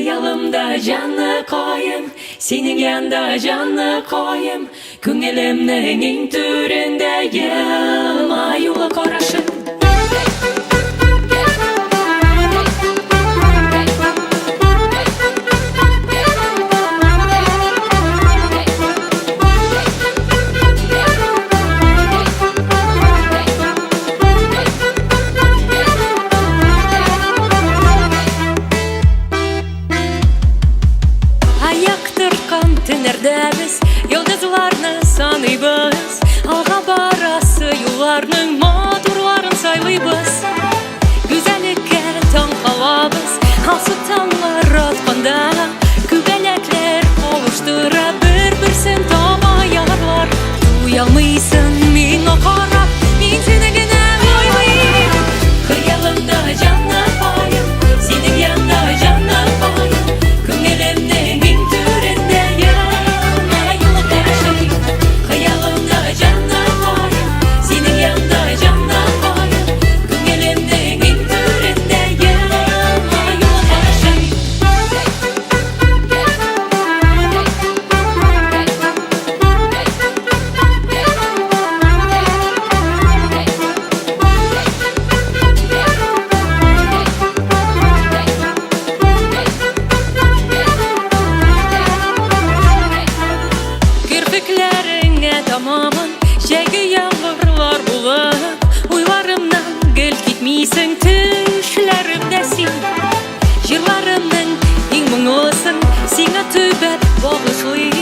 Kıyalımda canlı koyum, senin yanında canlı koyum. Küngelimnin in türündeyim, ayılı koraşım. Tünerdemiz, yıldızlarını sanıybız. Alğa barası yollarının motorlarını saylıyız. Güzellikке tan kalabız, halsı tanlar atmanda. Kübelekler oluştura bir-birsin tava yarlar. Duyalmıysın min o kara, min seni gene oylayım. Kıyalımda canlı koyum, senin yanında canlı koyum. Küngelimden in türündeyim. Tamamın şegi yağmurlar bulup uylarımdan gel gitmeysin düşlerimdesin. Jırlarımның in muңлысын сиңа төбәп бағышлый.